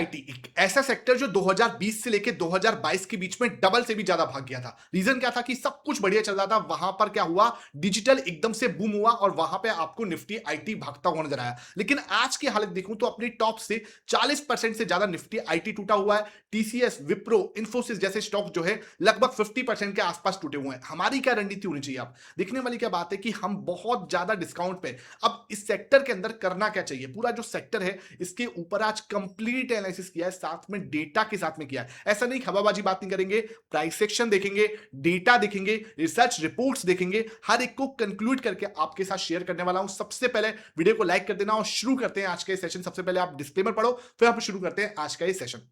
IT एक ऐसा sector जो 2020 से लेके 2022 के बीच में डबल से भी ज्यादा भाग गया था। रीजन क्या था कि सब कुछ बढ़िया चल रहा था, वहां पर क्या हुआ, डिजिटल एकदम से बूम हुआ और वहां पे आपको निफ्टी आईटी भागता हुआ नजर आया। लेकिन आज की हालत देखूं तो अपनी टॉप से 40% से ज्यादा निफ्टी आईटी टूटा हुआ है। टीसीएस, विप्रो, इंफोसिस जैसे स्टॉक जो है लगभग 50% के आसपास टूटे हुए हैं। हमारी क्या रणनीति होनी चाहिए? आप देखने वाली क्या बात है कि हम बहुत ज्यादा डिस्काउंट पे अब इस सेक्टर के अंदर करना क्या चाहिए, पूरा जो सेक्टर है इसके ऊपर आज कंप्लीट एनालिसिस किया है, साथ में डेटा के साथ में किया है। ऐसा नहीं हवाबाजी बात नहीं करेंगे, प्राइस सेक्शन देखेंगे, डेटा देखेंगे, रिसर्च रिपोर्ट्स देखेंगे, हर एक को कंक्लूड करके आपके साथ शेयर करने वाला हूं। सबसे पहले वीडियो को लाइक कर देना और शुरू करते हैं आज का सेशन। सबसे पहले आप डिस्क्लेमर पढ़ो, फिर आप शुरू करते हैं आज का ये session.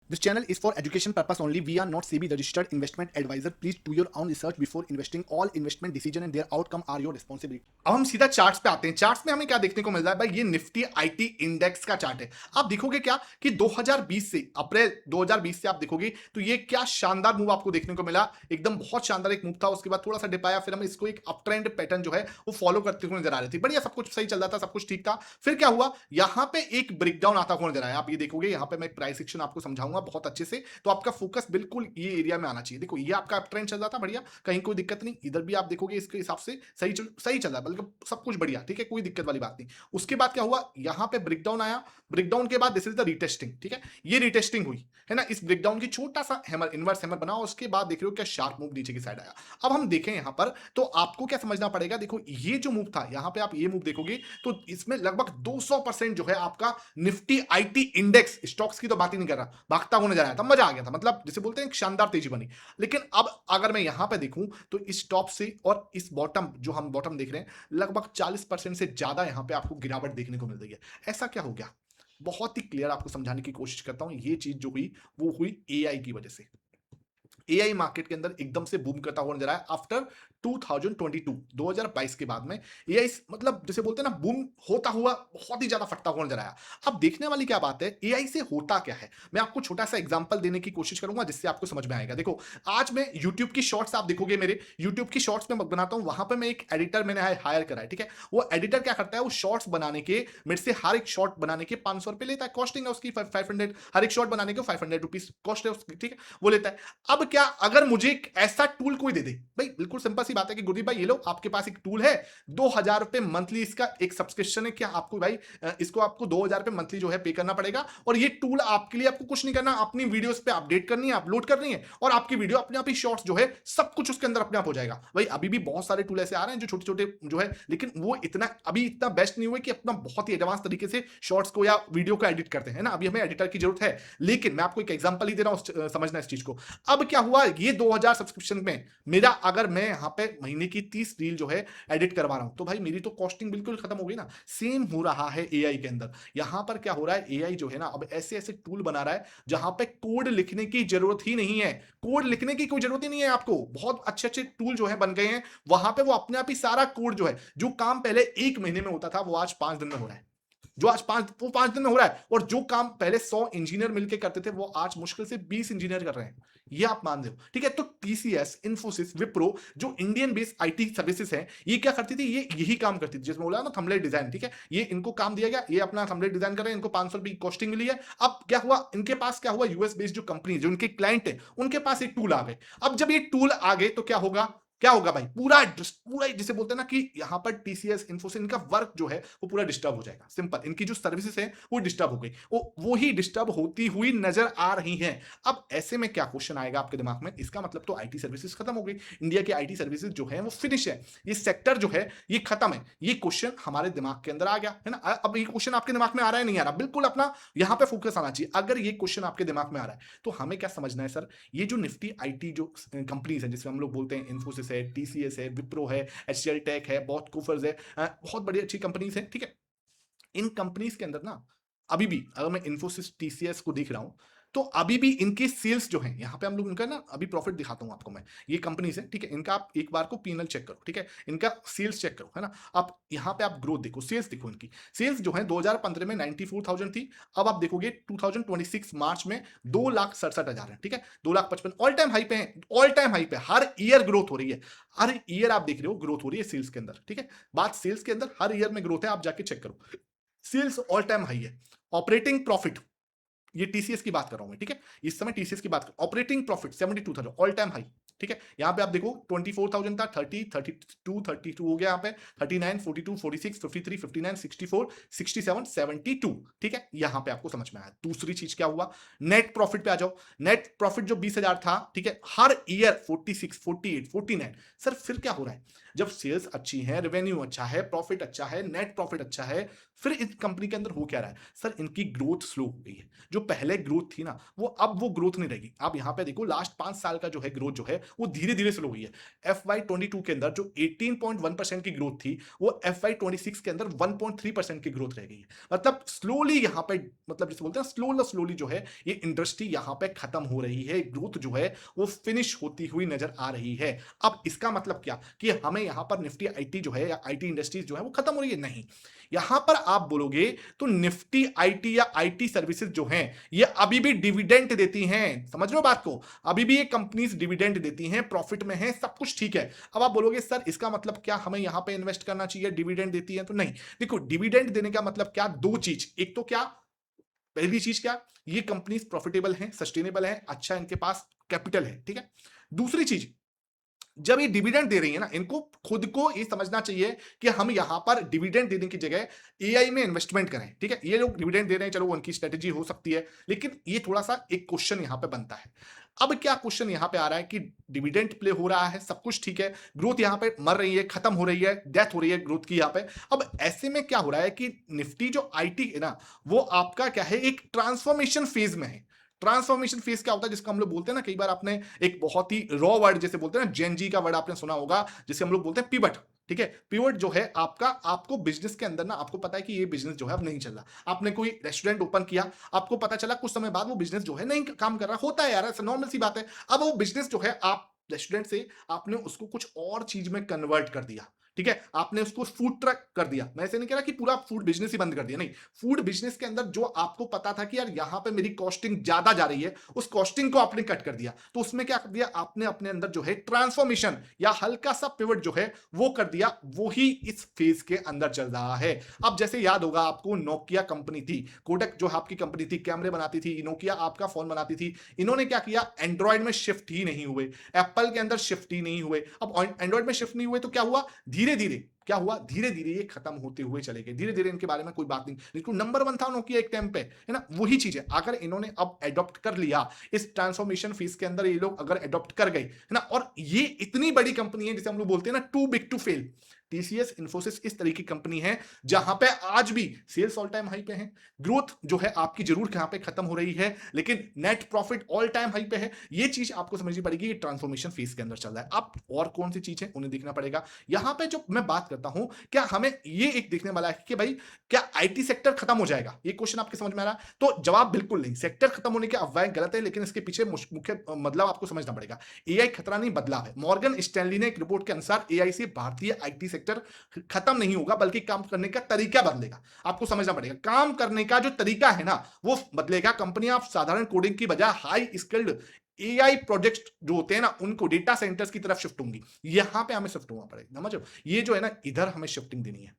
This channel is for education purpose only. We are not SEBI registered investment advisor. Please do your own research before investing. All investment decision and their outcome are your responsibility. अब हम सीधा charts पे आते हैं। Charts में हमें क्या देखने को मिल रहा है भाई? ये निफ्टी आईटी इंडेक्स का चार्ट है। आप देखोगे क्या कि 2020 से अप्रैल 2020 से आप देखोगे तो ये क्या शानदार मूव आपको देखने को मिला। एकदम बहुत शानदार एक मूव था, उसके बाद थोड़ा सा डिप आया, फिर हम इसको एक अप ट्रेंड पैटर्न जो है वो फॉलो करते हुए नजर आ रही थी। बढ़िया, सब कुछ सही चल रहा था, सब कुछ ठीक था। फिर क्या हुआ, यहाँ पे एक ब्रेकडाउन आता हुआ नजर आया। आप ये देखोगे, यहाँ पे मैं प्राइस एक्शन आपको समझाऊंगा बहुत अच्छे से, तो आपका फोकस बिल्कुल ये एरिया में आना चाहिए। देखो ये आपका अप ट्रेंड चल रहा था, बढ़िया, कहीं कोई दिक्कत नहीं। इधर भी आप देखोगे इसके हिसाब से सही चल रहा है, बल्कि सब कुछ बढ़िया, ठीक है, कोई दिक्कत वाली बात नहीं। उसके बाद क्या हुआ, यहाँ पे ब्रेकडाउन आया। ब्रेकडाउन के बाद दिस इज द रीटेस्टिंग, ठीक है, ये रीटेस्टिंग हुई है ना। इस ब्रेकडाउन की छोटा सा हैमर, इनवर्स हैमर बना, उसके बाद देख रहे हो क्या शार्प मूव नीचे की साइड आया। अब हम देखें यहाँ पर तो आपको क्या समझना पड़ेगा, देखो ये जो मूव था, यहाँ पे आप ये मूव देखोगे तो इसमें लगभग 200% जो है आपका निफ्टी आईटी इंडेक्स, स्टॉक्स की तो बात ही नहीं कर रहा, भागता हुआ नजर आया था। मजा आ गया था, मतलब जिसे बोलते हैं एक शानदार तेजी बनी। लेकिन अब अगर मैं यहां पे देखूं तो इस टॉप से और इस बॉटम, जो हम बॉटम देख रहे हैं, लगभग 40% से ज्यादा यहां पे आपको गिरावट देखने को मिल रही है। ऐसा क्या हो गया? बहुत ही क्लियर आपको समझाने की कोशिश करता हूं। ये चीज जो हुई वो हुई एआई की वजह से। एआई मार्केट के अंदर एकदम से बूम करता हुआ नजर आया आफ्टर 2022 के बाद में। एआई मतलब जैसे बोलते हैं ना, बूम होता हुआ बहुत ही ज्यादा फटता हुआ नजर आया। अब देखने वाली क्या बात है, एआई से होता क्या है, मैं आपको छोटा सा एग्जांपल देने की कोशिश करूंगा जिससे आपको समझ में आएगा। देखो आज मैं यूट्यूब की शॉर्ट्स आप देखोगे, मेरे यूट्यूब की शॉर्ट्स में बनाता हूं, वहां पर मैं एक एडिटर मैंने हायर करा है, ठीक है। वो एडिटर क्या करता है, वो शॉर्ट्स बनाने के मेरे से हर एक शॉर्ट बनाने के 500 रुपए लेता है, कॉस्टिंग है उसकी 500, हर एक शॉर्ट बनाने के 500 रुपीज कॉस्ट है उसकी, ठीक है, वो लेता है। अब क्या, अगर मुझे एक ऐसा टूल कोई दे दे, भाई बिल्कुल सिंपल सी बात है कि गुरदीप भाई ये लो आपके पास एक टूल है, 2000 रुपए मंथली इसका एक सब्सक्रिप्शन है, क्या आपको भाई इसको आपको 2000 रुपए मंथली जो है पे करना पड़ेगा, और ये टूल आपके लिए आपको कुछ नहीं करना, अपनी वीडियोस पे अपडेट करनी है, अपलोड करनी है, और आपकी वीडियो अपने आप ही शॉर्ट्स जो है सब कुछ उसके अंदर अपने आप हो जाएगा। भाई अभी भी बहुत सारे टूल ऐसे आ रहे हैं जो छोटे छोटे जो है, लेकिन वो इतना बेस्ट नहीं हुए कि अपना बहुत ही एडवांस तरीके से शॉर्ट्स को या वीडियो को एडिट करते हैं ना। अभी हमें एडिटर की जरूरत है, लेकिन मैं आपको एक एग्जांपल ही दे रहा हूं, समझना इस चीज को। अब क्या हुआ, ये 2000 सब्सक्रिप्शन में मेरा, अगर मैं यहां पे महीने की 30 रील जो है एडिट करवा रहा हूं, तो भाई मेरी तो कॉस्टिंग बिल्कुल खत्म हो गई ना। सेम हो रहा है एआई के अंदर। यहां पर क्या हो रहा है, एआई जो है ना अब ऐसे ऐसे टूल बना रहा है जहां पे कोड लिखने की जरूरत ही नहीं है। कोड लिखने की कोई जरूरत ही नहीं है आपको, बहुत अच्छे अच्छे टूल जो है बन गए हैं, वहां पे वो अपने आप ही सारा कोड जो है, जो काम पहले 1 महीने में होता था वो आज 5 दिन में हो रहा है। जो आज 5 दिन में हो रहा है, और जो काम पहले 100 इंजीनियर मिलकर करते थे वो आज मुश्किल से 20 इंजीनियर कर रहे हैं। ये आप मान रहे हो, ठीक है। तो टीसीएस, इंफोसिस, विप्रो जो इंडियन बेस्ड आईटी सर्विसेज है, ये क्या करती थी, ये यही काम करती थी, जिसमें बोला ना थंबनेल डिजाइन, ठीक है, ये इनको काम दिया गया, ये अपना थंबनेल डिजाइन कर रहे हैं, इनको 500 रुपए की कॉस्टिंग मिली है। अब क्या हुआ, इनके पास क्या हुआ, यूएस बेस्ड जो कंपनी जो इनके क्लाइंट है उनके पास एक टूल आ गए। अब जब ये टूल आ गए तो क्या होगा, क्या होगा भाई, पूरा जिसे बोलते हैं ना कि यहां पर टीसीएस, इन्फोसिस, इनका वर्क जो है वो पूरा डिस्टर्ब हो जाएगा। सिंपल, इनकी जो सर्विसेज है वो डिस्टर्ब हो गई, वो ही डिस्टर्ब होती हुई नजर आ रही हैं। अब ऐसे में क्या क्वेश्चन आएगा आपके दिमाग में, इसका मतलब तो आईटी सर्विसेज खत्म हो गई, इंडिया की आईटी सर्विसेज जो है वो फिनिश है, ये सेक्टर जो है ये खत्म है। ये क्वेश्चन हमारे दिमाग के अंदर आ गया है ना। अब ये क्वेश्चन आपके दिमाग में आ रहा है, नहीं आ रहा, बिल्कुल अपना यहां पे फोकस आना चाहिए। अगर ये क्वेश्चन आपके दिमाग में आ रहा है तो हमें क्या समझना है, सर, ये जो निफ्टी आईटी जो कंपनीज है, जिसमें हम लोग बोलते हैं इन्फोसिस है, टीसीएस है, विप्रो है, एचसीएल टेक है, बहुत कुफर्स है, बहुत बड़ी अच्छी कंपनीज है, ठीक है। इन कंपनीज के अंदर ना अभी भी, अगर मैं इन्फोसिस, टीसीएस को देख रहा हूं, तो अभी भी इनके सेल्स जो है, यहां पे हम लोग इनका ना अभी प्रॉफिट दिखाता हूं आपको मैं, ये कंपनीज है, ठीक है, इनका आप एक बार को पीएनएल चेक करो, ठीक है, इनका सेल्स चेक करो, है ना। आप यहां पे आप ग्रोथ देखो, सेल्स देखो, इनकी सेल्स जो है 2015 में 94,000 थी, अब आप देखोगे 2026 मार्च में 2,67,000 है, ठीक है, 2,55,000, ऑल टाइम हाई पे है, ऑल टाइम हाई पे, हर ईयर ग्रोथ हो रही है, हर ईयर आप देख रहे हो ग्रोथ हो रही है सेल्स के अंदर, ठीक है। बात सेल्स के अंदर हर ईयर में ग्रोथ है, आप जाके चेक करो, सेल्स ऑल टाइम हाई है। ऑपरेटिंग प्रॉफिट, ये टीसीएस की बात कर रहा हूं मैं, ठीक है, इस समय टीसीएस की बात कर, operating profit 72,000 all time high, ठीक है, यहां पे आप देखो 24,000 था, 30, 32 हो गया, यहां पे 39, 42, 46, 53, 59, 64, 67, 72, ठीक है, यहां पे आपको समझ में आया। दूसरी चीज क्या हुआ, नेट प्रॉफिट पे आ जाओ। नेट प्रॉफिट जो 20,000 था, ठीक है, हर ईयर 46, 48, 49, सर फिर क्या हो रहा है, जब सेल्स अच्छी है, रेवेन्यू अच्छा है, प्रॉफिट अच्छा है, नेट प्रॉफिट अच्छा है, फिर इस कंपनी के अंदर हो क्या रहा है, सर इनकी ग्रोथ स्लो हो गई है। जो पहले ग्रोथ थी ना, वो अब वो ग्रोथ नहीं रहेगी। आप यहां पे देखो लास्ट 5 साल का जो है ग्रोथ जो है वो धीरे धीरे स्लो हुई है। FY22 के अंदर जो 18.1% की ग्रोथ थी, वो FY26 के अंदर 1.3% की ग्रोथ रह गई है। मतलब स्लोली यहां पे, मतलब जिसे बोलते हैं स्लोली जो है ये इंडस्ट्री यहां पे खत्म हो रही है, ग्रोथ जो है वो फिनिश होती हुई नजर आ रही है। अब इसका मतलब क्या कि हमें यहां पर निफ्टी आईटी जो है या आईटी इंडस्ट्रीज जो है वो खत्म हो रही है, नहीं। यहां पर आप बोलोगे तो निफ्टी आईटी या आईटी सर्विसेज जो हैं ये अभी भी डिविडेंड देती हैं, समझ रहे हो बात को, अभी भी ये कंपनीज डिविडेंड देती हैं, प्रॉफिट में है, सब कुछ ठीक है। अब आप बोलोगे सर इसका मतलब क्या हमें यहां पे इन्वेस्ट करना चाहिए, डिविडेंड देती है तो नहीं। देखो डिविडेंड देने का मतलब क्या, दो चीज, एक तो क्या, पहली चीज क्या, ये कंपनीज प्रॉफिटेबल हैं, सस्टेनेबल हैं, अच्छा इनके पास कैपिटल है, ठीक है। दूसरी चीज, जब ये डिविडेंड दे रही है ना, इनको खुद को ये समझना चाहिए कि हम यहां पर डिविडेंड देने की जगह एआई में इन्वेस्टमेंट करें, ठीक है। ये लोग डिविडेंड दे रहे हैं, चलो उनकी स्ट्रेटेजी हो सकती है, लेकिन ये थोड़ा सा एक क्वेश्चन यहां पे बनता है। अब क्या क्वेश्चन यहां पे आ रहा है कि डिविडेंड प्ले हो रहा है, सब कुछ ठीक है, ग्रोथ यहां पे मर रही है, खत्म हो रही है, डेथ हो रही है ग्रोथ की यहां पे। अब ऐसे में क्या हो रहा है कि निफ्टी जो आईटी है ना, वो आपका क्या है, एक ट्रांसफॉर्मेशन फेज में है। ट्रांसफॉर्मेशन फेज क्या होता है, जिसको हम लोग बोलते हैं ना, कई बार आपने एक बहुत ही रॉ वर्ड जैसे बोलते हैं ना, जेनजी का वर्ड आपने सुना होगा, जिसे हम लोग बोलते हैं पिवट, ठीक है। पिवट जो है आपका, आपको बिजनेस के अंदर ना आपको पता है कि ये बिजनेस जो है अब नहीं चल रहा, आपने कोई रेस्टोरेंट ओपन किया, आपको पता चला कुछ समय बाद वो बिजनेस जो है नहीं काम कर रहा, होता है यार, ऐसा नॉर्मल सी बात है। अब वो बिजनेस जो है, आप रेस्टोरेंट से आपने उसको कुछ और चीज में कन्वर्ट कर दिया, ठीक है, आपने उसको फूड ट्रक कर दिया। मैं ऐसे नहीं कह रहा कि पूरा फूड बिजनेस ही बंद कर दिया, नहीं, फूड बिजनेस के अंदर जो आपको पता था कि यार यहां पे मेरी कॉस्टिंग ज्यादा जा रही है, उस कॉस्टिंग को आपने कट कर दिया, तो उसमें क्या कर दिया आपने, अपने अंदर जो है ट्रांसफॉर्मेशन या हल्का सा पिवट जो है वो कर दिया, वो ही इस फेज के अंदर चल रहा है। अब जैसे याद होगा आपको, नोकिया कंपनी थी, कोडक जो आपकी कंपनी थी, कैमरे बनाती थी, नोकिया आपका फोन बनाती थी, इन्होंने क्या किया, एंड्रॉइड में शिफ्ट ही नहीं हुए, एप्पल के अंदर शिफ्ट ही नहीं हुए। अब एंड्रॉइड में शिफ्ट नहीं हुए तो क्या हुआ, धीरे धीरे क्या हुआ, धीरे धीरे ये खत्म होते हुए चले गए, धीरे धीरे इनके बारे में कोई बात नहीं, लेकिन नंबर वन था नोकिया एक टाइम पे, है ना। वही चीज है, अगर इन्होंने अब एडॉप्ट कर लिया, इस ट्रांसफॉर्मेशन फेज के अंदर ये लोग अगर एडॉप्ट कर गए, है ना, और ये इतनी बड़ी कंपनी है जिसे हम लोग बोलते हैं ना too big to fail, TCS Infosys इस तरीके की कंपनी है जहां पे आज भी सेल्स ऑल टाइम हाई पे है, ग्रोथ जो है आपकी जरूर यहां पे खत्म हो रही है, लेकिन net profit all time high पे है। ये चीज आपको समझनी पड़ेगी, ये ट्रांसफॉर्मेशन फेज के अंदर चल रहा है। अब और कौन सी चीज है उन्हें देखना पड़ेगा। यहां पे जो मैं बात करता हूं, क्या हमें ये एक देखने वाला है कि भाई क्या आईटी सेक्टर खत्म हो जाएगा, ये क्वेश्चन आपके समझ में आ रहा है, तो जवाब बिल्कुल नहीं, सेक्टर खत्म होने के अफवाहें गलत है, लेकिन इसके पीछे मुख्य मतलब आपको समझना पड़ेगा। एआई खतरा नहीं, बदलाव है। मॉर्गन स्टैनली ने एक रिपोर्ट के अनुसार एआई से भारतीय आईटी सेक्टर खत्म नहीं होगा, बल्कि काम करने का तरीका बदलेगा। आपको समझना पड़ेगा, काम करने का जो तरीका है ना वो बदलेगा। कंपनियां साधारण कोडिंग की बजाय हाई स्किल्ड एआई प्रोजेक्ट जो होते हैं ना, उनको डेटा सेंटर्स की तरफ शिफ्ट होंगी। यहां पे हमें शिफ्ट होना पड़ेगा, समझो, ये जो है ना इधर हमें शिफ्टिंग देनी है।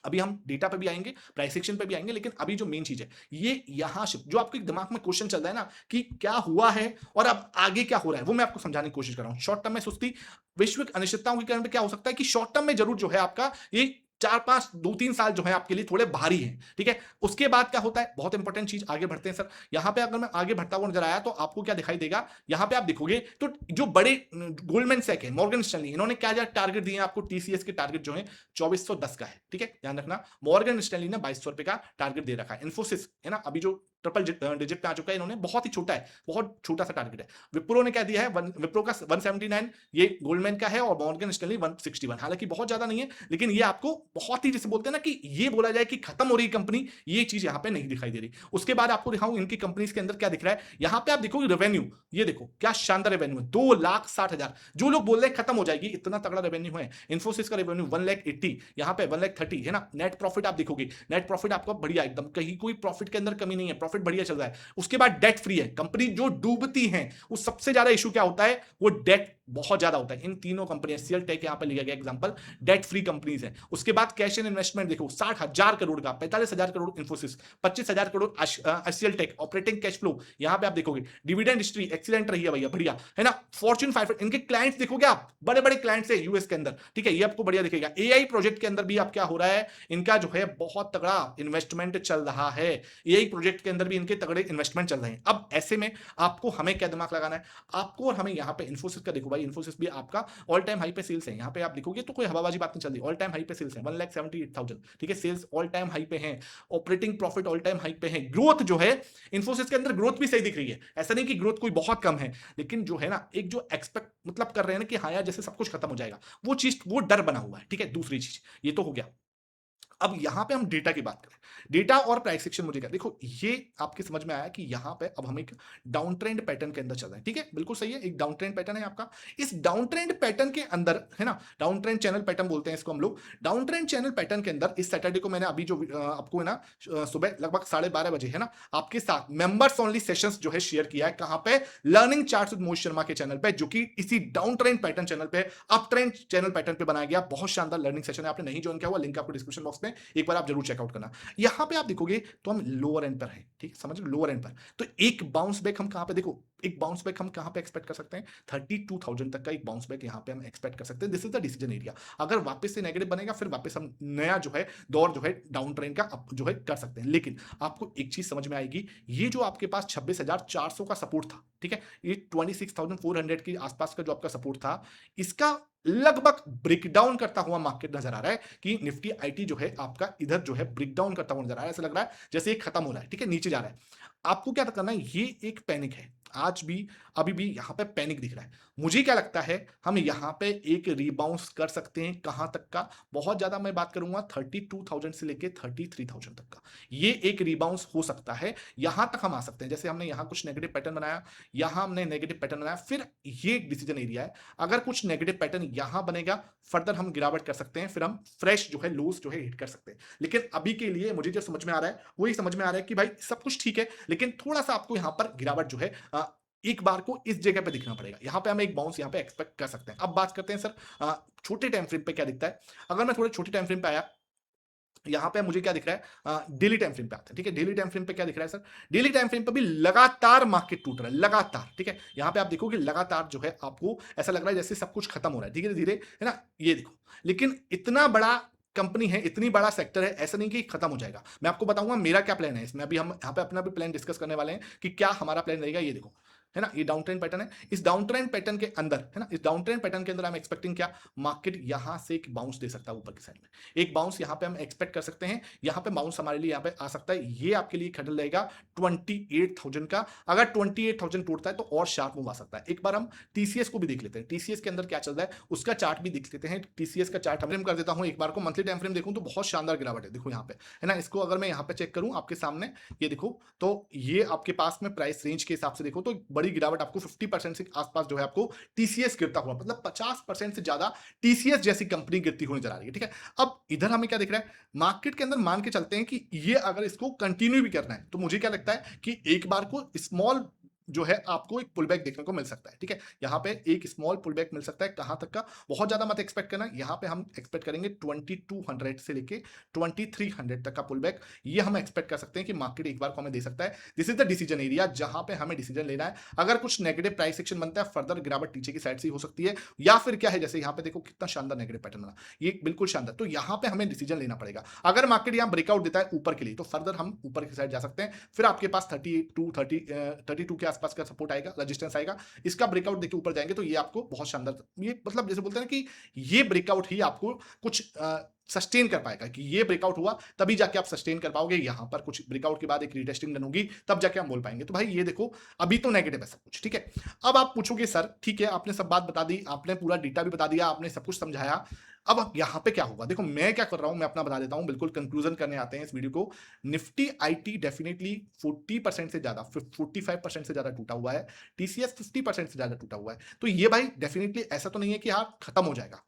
अभी हम डेटा पे भी आएंगे, प्राइस एक्शन पे भी आएंगे, लेकिन अभी जो मेन चीज है ये यहां शिफ्ट, जो आपके दिमाग में क्वेश्चन चल रहा है ना कि क्या हुआ है और अब आगे क्या हो रहा है, वो मैं आपको समझाने की कोशिश कर रहा हूं। शॉर्ट टर्म में सुस्ती, वैश्विक अनिश्चितताओं के कारण पे क्या हो सकता है कि शॉर्ट टर्म में जरूर जो है आपका ये 4-5 2-3 साल जो है आपके लिए थोड़े भारी हैं, ठीक है। उसके बाद क्या होता है, बहुत इंपॉर्टेंट चीज, आगे बढ़ते हैं सर। यहां पे अगर मैं आगे बढ़ता हुआ नजर आया तो आपको क्या दिखाई देगा, यहां पे आप देखोगे तो जो बड़े गोल्डमैन सैक है, मॉर्गन स्टैनली, इन्होंने क्या टारगेट दिए आपको, टीसीएस के टारगेट जो है 2410 का है, ठीक है, ध्यान रखना। मॉर्गन स्टैनली ने 2200 रुपए का टारगेट दे रखा है। इन्फोसिस है ना, अभी जो ट्रिपल डिजिट पे आ चुका है, इन्होंने बहुत ही छोटा है, बहुत छोटा सा टारगेट है। विप्रो ने क्या दिया है, विप्रो का 179, ये गोल्डमैन का है, और मॉर्गन स्टैनली 161, हालांकि बहुत ज्यादा नहीं है, लेकिन ये आपको बहुत ही, जैसे बोलते हैं ना कि ये बोला जाए कि खत्म हो रही कंपनी, ये चीज यहां पे नहीं दिखाई दे रही। उसके बाद आपको दिखाऊं इनकी कंपनीज के अंदर क्या दिख रहा है। यहां पे आप देखोगे रेवेन्यू, ये देखो क्या शानदार रेवेन्यू है, 2,60,000। जो लोग बोल रहे हैं खत्म हो जाएगी, इतना तगड़ा रेवेन्यू है। इन्फोसिस का रेवेन्यू 1,80,000, यहाँ पे 1,30,000 है ना। नेट प्रॉफिट आप देखोगे, नेट प्रॉफिट आपका बढ़िया, एकदम कहीं कोई प्रॉफिट के अंदर कमी नहीं है, प्रॉफिट बढ़िया चल रहा है। उसके बाद डेट फ्री है कंपनी, जो डूबती है वो सबसे ज्यादा इशू क्या होता है, वो डेट बहुत ज्यादा होता है। इन तीनों कंपनी एचसीएल टेक यहाँ पे लिया गया एग्जांपल, डेट फ्री कंपनीज है। उसके बाद कैश एंड इन्वेस्टमेंट देखो 60,000 करोड़ का, 45,000 crore Infosys, 25,000 crore HCL tech. Operating cash flow यहाँ पे आप देखोगे, डिविडेंड हिस्ट्री एक्सीलेंट रही है भैया, बढ़िया है ना। फॉर्च्यून 500 इनके क्लाइंट्स देखोगे आप, बड़े बड़े क्लाइंट्स है यूएस के अंदर, ठीक है, ये आपको बढ़िया दिखेगा। एआई प्रोजेक्ट के अंदर भी आप क्या हो रहा है, इनका जो है बहुत तगड़ा इन्वेस्टमेंट चल रहा है। एआई प्रोजेक्ट के अंदर भी इनके तगड़े इन्वेस्टमेंट चल रहे हैं। अब ऐसे में आपको हमें क्या दिमाग लगाना है, आपको और हमें यहाँ पे इन्फोसिस का देखो भाई, इन्फोसिस भी आपका ऑल टाइम हाई पे सेल्स है। यहाँ पे आप देखोगे तो कोई हवाबाजी बात नहीं चल रही, ऑल टाइम हाई पे सेल्स है 1,78,000, ठीक है, सेल्स ऑल टाइम हाई पे है, operating profit all time high पे है। ग्रोथ जो है इन्फोसिस के अंदर ग्रोथ भी सही दिख रही है, ऐसा नहीं कि ग्रोथ कोई बहुत कम है, लेकिन जो है ना एक जो एक्सपेक्ट मतलब कर रहे हैं ना कि हाँ यार जैसे सब कुछ खत्म हो जाएगा, वो चीज वो डर बना हुआ है, ठीक है। दूसरी चीज ये तो हो गया। अब यहां पे हम डेटा की बात करें, डेटा और प्राइस एक्शन मुझे क्या देखो, ये आपके समझ में आया कि यहां पे अब हम एक डाउन ट्रेंड पैटर्न के अंदर चल रहे हैं, ठीक है, बिल्कुल सही है, एक डाउन ट्रेंड पैटर्न है आपका। इस डाउन ट्रेंड पैटर्न के अंदर है ना, डाउन ट्रेंड चैनल पैटर्न बोलते हैं इसको हम लोग। डाउन ट्रेंड चैनल पैटर्न के अंदर इस सैटरडे को मैंने अभी जो आपको है ना सुबह लगभग 12:30 बजे है ना आपके साथ मेंबर्स ओनली सेशंस जो है शेयर किया है, कहां पे, learning charts with Mohit Sharma के चैनल पे, जो कि इसी डाउन ट्रेंड पैटर्न चैनल पे, अप ट्रेंड चैनल पैटर्न पे बनाया गया। बहुत शानदार लर्निंग सेशन है, आपने नहीं ज्वाइन किया हुआ, लिंक आपको डिस्क्रिप्शन बॉक्स में, एक बार आप जरूर चेकआउट करना। यहां पे आप देखोगे तो हम लोअर एंड पर हैं, ठीक है, समझ लो लोअर एंड पर। तो एक बाउंस बैक हम कहां पे देखो, एक बाउंस बैक हम कहां पे एक्सपेक्ट कर सकते हैं, 32,000 तक का एक बाउंस बैक यहां पे हम एक्सपेक्ट कर सकते हैं। This is the decision area. अगर वापस से नेगेटिव बनेगा फिर वापस हम नया जो है दौर जो है डाउन ट्रेंड का अप जो है कर सकते हैं। लेकिन आपको एक चीज समझ में आएगी, ये जो आपके पास 26,400 का सपोर्ट था, ठीक है, ये 26,400 के आसपास का जो आपका सपोर्ट था, इसका लगभग ब्रेकडाउन करता हुआ मार्केट नजर आ रहा है कि निफ्टी आईटी जो है आपका इधर जो है ब्रेकडाउन करता हुआ नजर आ रहा है। ऐसा लग रहा है जैसे ये खत्म हो रहा है, ठीक है, नीचे जा रहा है। आपको क्या करना है, ये एक पैनिक है, आज भी अभी भी यहां पे पैनिक दिख रहा है। मुझे क्या लगता है हम यहां पे एक रीबाउंस कर सकते हैं, कहां तक का, बहुत ज्यादा मैं बात करूंगा 32,000 से लेके 33,000 तक का, ये एक रीबाउंस हो सकता है। यहां तक हम आ सकते हैं, जैसे हमने यहां कुछ नेगेटिव पैटर्न बनाया, यहां हमने नेगेटिव पैटर्न बनाया, फिर ये एक डिसीजन एरिया है। अगर कुछ नेगेटिव पैटर्न यहां बनेगा, फर्दर हम गिरावट कर सकते हैं, फिर हम फ्रेश जो है लूज जो है हिट कर सकते हैं। लेकिन अभी के लिए मुझे जो समझ में आ रहा है वही समझ में आ रहा है कि भाई सब कुछ ठीक है, लेकिन थोड़ा सा आपको यहां पर गिरावट जो है एक बार को इस जगह पे दिखना पड़ेगा। यहां पे हम एक बाउंस यहां पे एक्सपेक्ट कर सकते हैं। अब बात करते हैं सर छोटे टाइम फ्रेम पे क्या दिखता है। अगर मैं थोड़े छोटे टाइम फ्रेम पे आया, यहाँ पे मुझे क्या दिख रहा है, डेली टाइम फ्रेम पे आते हैं, ठीक है। डेली टाइम फ्रेम पे क्या दिख रहा है सर, डेली टाइम फ्रेम पे भी लगातार मार्केट टूट रहा है, लगातार, ठीक है। यहाँ पे आप देखो कि लगातार जो है आपको ऐसा लग रहा है जैसे सब कुछ खत्म हो रहा है धीरे धीरे, है ना, ये देखो। लेकिन इतना बड़ा कंपनी है, इतनी बड़ा सेक्टर है, ऐसा नहीं कि खत्म हो जाएगा। मैं आपको बताऊंगा मेरा क्या प्लान है इसमें, अभी हम यहाँ पे अपना भी प्लान डिस्कस करने वाले हैं कि क्या हमारा प्लान रहेगा। ये देखो, है ना, ये डाउन ट्रेंड पैटर्न है। इस डाउन ट्रेंड पैटर्न के अंदर, है ना, इस डाउन ट्रेंड पैटर्न के अंदर हम एक्सपेक्टिंग क्या, मार्केट यहां से एक बाउंस दे सकता है ऊपर की साइड में, एक बाउंस यहां पे हम एक्सपेक्ट कर सकते हैं। यहां पे बाउंस हमारे लिए यहां पे आ सकता है, ये आपके लिए खटल रहेगा 28,000 का। अगर 28,000 टूटता है तो और शार्प मूव आ सकता है। एक बार हम टीसीएस को भी देख लेते हैं, टीसीएस के अंदर क्या चल रहा है उसका चार्ट भी देख लेते हैं। टीसीएस का चार्ट हम कर देता हूं एक बार को, मंथली टाइम फ्रेम देखूं तो बहुत शानदार गिरावट है, देखो यहाँ पे, है ना। इसको अगर मैं यहाँ पे चेक करूं आपके सामने, ये देखो, तो ये आपके पास में प्राइस रेंज के हिसाब से देखो तो बड़ी गिरावट आपको 50% से आसपास जो है आपको टीसीएस गिरता हुआ, मतलब 50% से ज्यादा टीसीएस जैसी कंपनी गिरती हुई नजर आ रही है, ठीक है। अब इधर हमें क्या दिख रहा है, मार्केट के अंदर मान के चलते हैं कि ये अगर इसको कंटिन्यू भी करना है तो मुझे क्या लगता है कि एक बार को स्मॉल जो है आपको एक पुलबैक देखने को मिल सकता है, ठीक है। यहाँ पे एक स्मॉल पुलबैक मिल सकता है, कहां तक का, बहुत ज्यादा मत एक्सपेक्ट करना। यहाँ पे हम एक्सपेक्ट करेंगे 2200 से लेके 2300 तक का पुलबैक, ये हम एक्सपेक्ट कर सकते हैं कि मार्केट एक बार को हमें दे सकता है। This is the decision area जहां पे हमें डिसीजन लेना है। अगर कुछ नेगेटिव प्राइस सेक्शन बनता है, फर्दर गिरावट नीचे की साइड से हो सकती है, या फिर क्या है, जैसे यहाँ पे देखो कितना शानदार नेगेटिव पैटर्न बना, ये बिल्कुल शानदार। तो यहाँ पे हमें डिसीजन लेना पड़ेगा। अगर मार्केट यहाँ ब्रेकआउट देता है ऊपर के लिए तो फर्दर हम ऊपर की साइड जा सकते हैं, फिर आपके पास 32 के आसपास का सपोर्ट आएगा, रेजिस्टेंस आएगा। इसका ब्रेकआउट देखिए ऊपर जाएंगे तो ये आपको बहुत शानदार, ये मतलब जैसे बोलते हैं ना कि ये ब्रेकआउट ही आपको कुछ सस्टेन कर पाएगा, कि ये ब्रेकआउट हुआ तभी जाके आप सस्टेन कर पाओगे। यहां पर कुछ ब्रेकआउट के बाद एक रीटेस्टिंग रन होगी, तब जाके हम बोल पाएंगे। तो भाई ये देखो अभी तो नेगेटिव है सब कुछ, ठीक है। अब आप पूछोगे सर ठीक है आपने सब बात बता दी, आपने पूरा डेटा भी बता दिया, आपने सब कुछ समझाया, अब यहां पे क्या होगा। देखो मैं क्या कर रहा हूं, मैं अपना बता देता हूं, बिल्कुल कंक्लूजन करने आते हैं इस वीडियो को। निफ्टी आईटी डेफिनेटली 40% से ज्यादा, 45% से ज्यादा टूटा हुआ है, टीसीएस 50% से ज्यादा टूटा हुआ है। तो ये भाई डेफिनेटली ऐसा तो नहीं है कि हाँ खत्म हो जाएगा।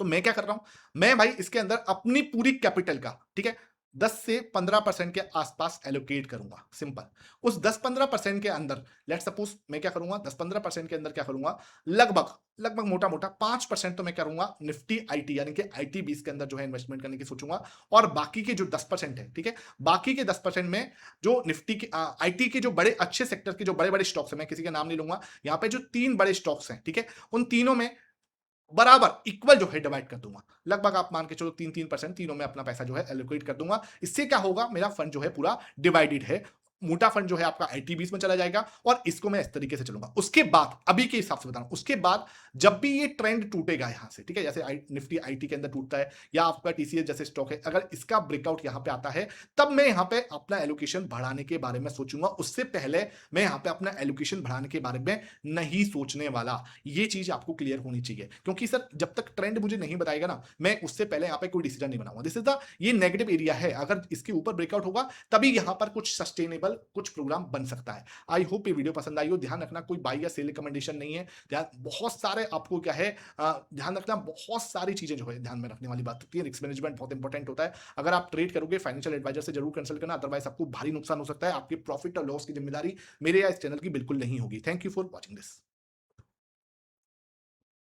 तो मैं क्या कर रहा हूं, मैं भाई इसके अंदर अपनी पूरी कैपिटल का, ठीक है, 10 से 15% के आसपास एलोकेट करूंगा, सिंपल। उस 10-15% के अंदर लेट्स सपोज मैं क्या करूंगा, 10-15% के अंदर क्या करूंगा, लगभग लगभग मोटा मोटा 5% तो मैं करूंगा निफ्टी आईटी यानी कि आईटी 20 के अंदर जो है इन्वेस्टमेंट करने की सोचूंगा। और बाकी के जो 10% है, ठीक है, बाकी के 10% में जो निफ्टी के आईटी के जो बड़े अच्छे सेक्टर के जो बड़े बड़े स्टॉक्स है, मैं किसी का नाम नहीं लूंगा, यहाँ पे जो 3 बड़े स्टॉक्स हैं, ठीक है, उन तीनों में बराबर इक्वल जो है डिवाइड कर दूंगा। लगभग आप मान के चलो 3-3% तीनों में अपना पैसा जो है एलोकेट कर दूंगा। इससे क्या होगा, मेरा फंड जो है पूरा डिवाइडेड है। मोटा फंड जो है आपका आईटी 20 में चला जाएगा और इसको मैं इस तरीके से चलूंगा। उसके बाद अभी के हिसाब से बता रहा हूं, उसके बाद जब भी ये ट्रेंड टूटेगा यहां से, ठीक है, जैसे निफ्टी आईटी के अंदर टूटता है या आपका टीसीएस जैसे स्टॉक है, अगर इसका ब्रेकआउट यहां पे आता है, तब मैं यहां पे अपना एलोकेशन बढ़ाने के बारे में सोचूंगा। उससे पहले मैं यहां पे अपना एलोकेशन बढ़ाने के बारे में नहीं सोचने वाला। ये चीज आपको क्लियर होनी चाहिए, क्योंकि सर जब तक ट्रेंड मुझे नहीं बताएगा ना, मैं उससे पहले यहाँ पे कोई डिसीजन नहीं बनाऊंगा। दिस इज द ये नेगेटिव एरिया है। अगर इसके ऊपर ब्रेकआउट होगा तभी यहाँ पर कुछ सस्टेनेबल कुछ प्रोग्राम बन सकता है। आई होप ये वीडियो पसंद आई हो। ध्यान रखना कोई बाई या सेल रिकमेंडेशन नहीं है। ध्यान बहुत सारे आपको क्या है, ध्यान रखना बहुत सारी चीजें जो है ध्यान में रखने वाली बात होती है। रिस्क मैनेजमेंट बहुत इंपॉर्टेंट होता है। अगर आप ट्रेड करोगे फाइनेंशियल एडवाइजर से जरूर कंसल्ट करना, अदरवाइज आपको भारी नुकसान हो सकता है। आपके प्रॉफिट और लॉस की जिम्मेदारी मेरे या इस चैनल की बिल्कुल नहीं होगी। Thank you for watching this.